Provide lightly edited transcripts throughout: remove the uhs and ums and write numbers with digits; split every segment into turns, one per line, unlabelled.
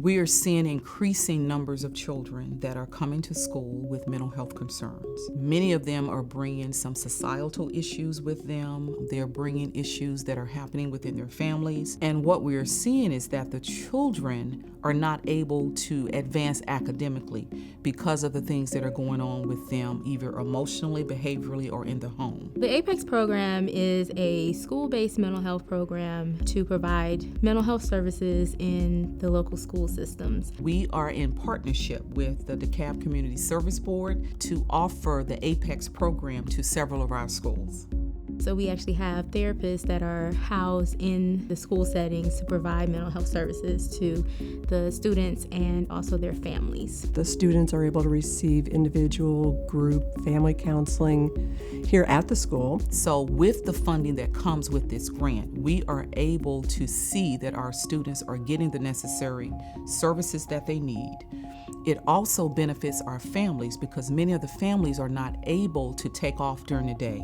We are seeing increasing numbers of children that are coming to school with mental health concerns. Many of them are bringing some societal issues with them. They're bringing issues that are happening within their families. And what we are seeing is that the children are not able to advance academically because of the things that are going on with them, either emotionally, behaviorally, or in the home.
The APEX program is a school-based mental health program to provide mental health services in the local school systems.
We are in partnership with the DeKalb Community Service Board to offer the APEX program to several of our schools.
So we actually have therapists that are housed in the school settings to provide mental health services to the students and also their families.
The students are able to receive individual, group, family counseling here at the school.
So with the funding that comes with this grant, we are able to see that our students are getting the necessary services that they need. It also benefits our families because many of the families are not able to take off during the day,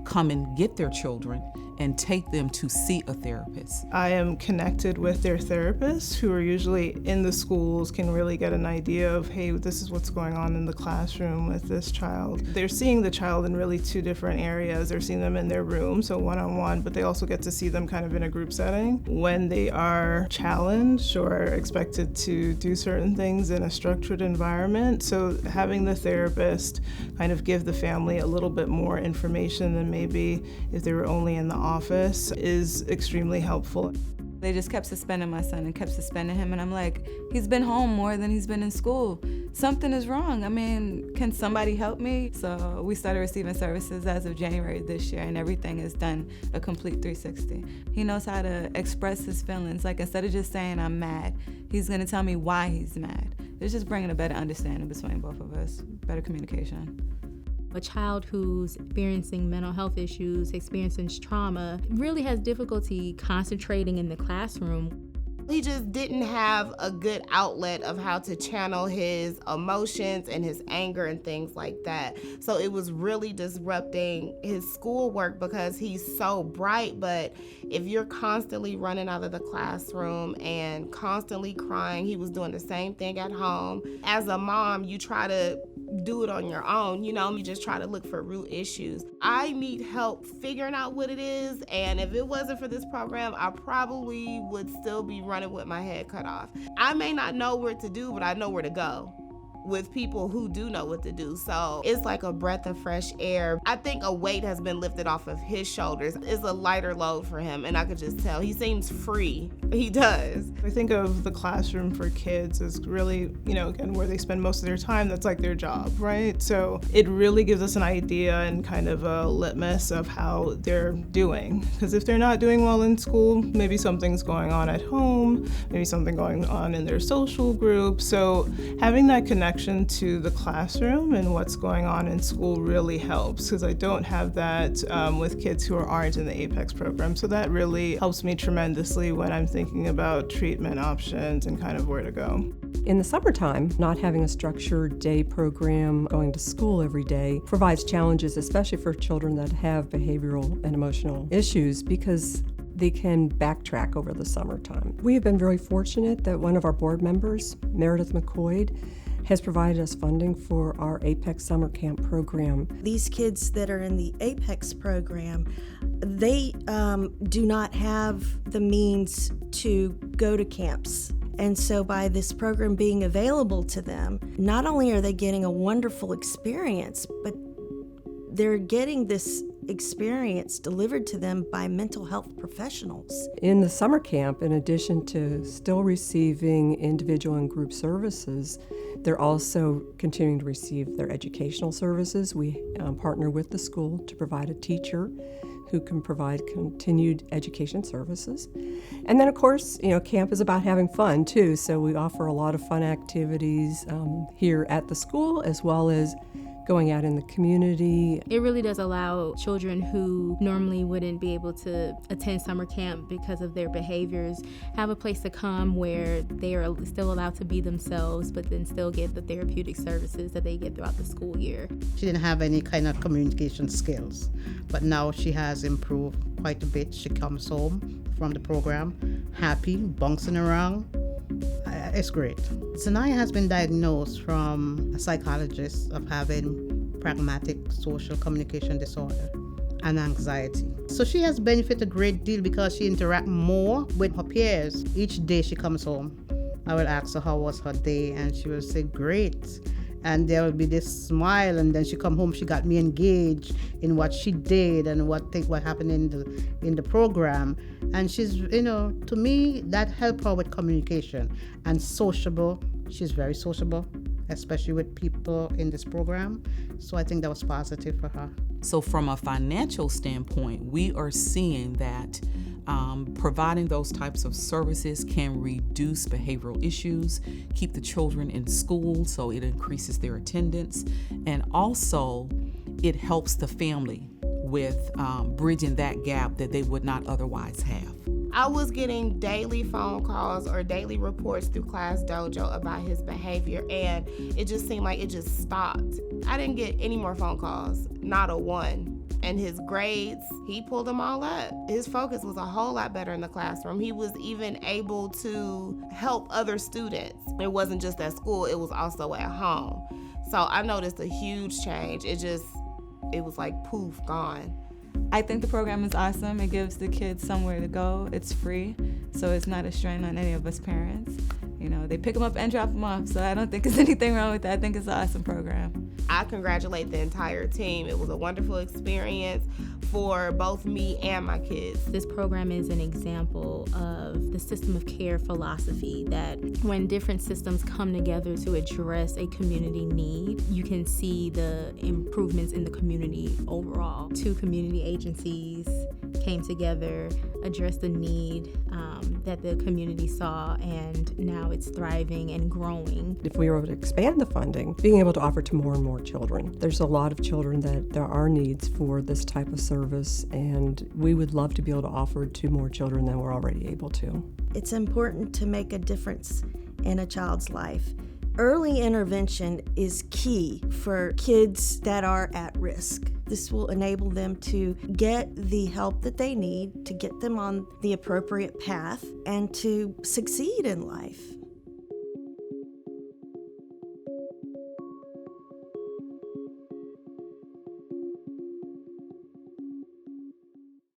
come and get their children and take them to see a therapist.
I am connected with their therapists who are usually in the schools, can really get an idea of, hey, this is what's going on in the classroom with this child. They're seeing the child in really two different areas. They're seeing them in their room, so one-on-one, but they also get to see them kind of in a group setting. When they are challenged or expected to do certain things in a structured environment, so having the therapist kind of give the family a little bit more information than maybe if they were only in the office is extremely helpful.
They just kept suspending my son and kept suspending him, and I'm like, he's been home more than he's been in school. Something is wrong. I mean, can somebody help me? So we started receiving services as of January this year, and everything is done a complete 360. He knows how to express his feelings. Like, instead of just saying I'm mad, he's gonna tell me why he's mad. It's just bringing a better understanding between both of us, better communication.
A child who's experiencing mental health issues, experiencing trauma, really has difficulty concentrating in the classroom.
He just didn't have a good outlet of how to channel his emotions and his anger and things like that. So it was really disrupting his schoolwork because he's so bright, but if you're constantly running out of the classroom and constantly crying, he was doing the same thing at home. As a mom, you try to do it on your own, you just try to look for root issues. I need help figuring out what it is, and if it wasn't for this program, I probably would still be running with my head cut off. I may not know where to do, but I know where to go with people who do know what to do. So it's like a breath of fresh air. I think a weight has been lifted off of his shoulders. It's a lighter load for him, and I could just tell he seems free. He does.
I think of the classroom for kids as really, again, where they spend most of their time. That's like their job, right? So it really gives us an idea and kind of a litmus of how they're doing. Because if they're not doing well in school, maybe something's going on at home, maybe something going on in their social group. So having that connection to the classroom and what's going on in school really helps, because I don't have that with kids who aren't in the APEX program. So that really helps me tremendously when I'm thinking about treatment options and kind of where to go.
In the summertime, not having a structured day program, going to school every day, provides challenges, especially for children that have behavioral and emotional issues, because they can backtrack over the summertime. We have been very fortunate that one of our board members, Meredith McCoy, has provided us funding for our APEX summer camp program.
These kids that are in the APEX program, they do not have the means to go to camps. And so by this program being available to them, not only are they getting a wonderful experience, but they're getting this experience delivered to them by mental health professionals.
In the summer camp, in addition to still receiving individual and group services, they're also continuing to receive their educational services. We partner with the school to provide a teacher who can provide continued education services. And then, of course, camp is about having fun too, so we offer a lot of fun activities here at the school, as well as going out in the community.
It really does allow children who normally wouldn't be able to attend summer camp because of their behaviors have a place to come where they are still allowed to be themselves, but then still get the therapeutic services that they get throughout the school year.
She didn't have any kind of communication skills, but now she has improved quite a bit. She comes home from the program happy, bouncing around. It's great. Sanaya has been diagnosed from a psychologist of having pragmatic social communication disorder and anxiety. So she has benefited a great deal because she interacts more with her peers. Each day she comes home, I will ask her how was her day, and she will say, great. And there will be this smile, and then she come home, she got me engaged in what she did and what happened in the program. And she's, to me, that helped her with communication and sociable. She's very sociable, especially with people in this program. So I think that was positive for her.
So from a financial standpoint, we are seeing that providing those types of services can reduce behavioral issues, keep the children in school, so it increases their attendance, and also it helps the family with bridging that gap that they would not otherwise have.
I was getting daily phone calls or daily reports through Class Dojo about his behavior, and it just seemed like it just stopped. I didn't get any more phone calls, not a one. And his grades, he pulled them all up. His focus was a whole lot better in the classroom. He was even able to help other students. It wasn't just at school, it was also at home. So I noticed a huge change. It was like poof, gone.
I think the program is awesome. It gives the kids somewhere to go. It's free, so it's not a strain on any of us parents. They pick them up and drop them off, so I don't think there's anything wrong with that. I think it's an awesome program.
I congratulate the entire team. It was a wonderful experience for both me and my kids.
This program is an example of the system of care philosophy that when different systems come together to address a community need, you can see the improvements in the community overall. 2 community agencies came together, addressed the need that the community saw, and now it's thriving and growing.
If we were able to expand the funding, being able to offer to more and more children. There's a lot of children that there are needs for this type of service, and we would love to be able to offer to more children than we're already able to.
It's important to make a difference in a child's life. Early intervention is key for kids that are at risk. This will enable them to get the help that they need to get them on the appropriate path and to succeed in life.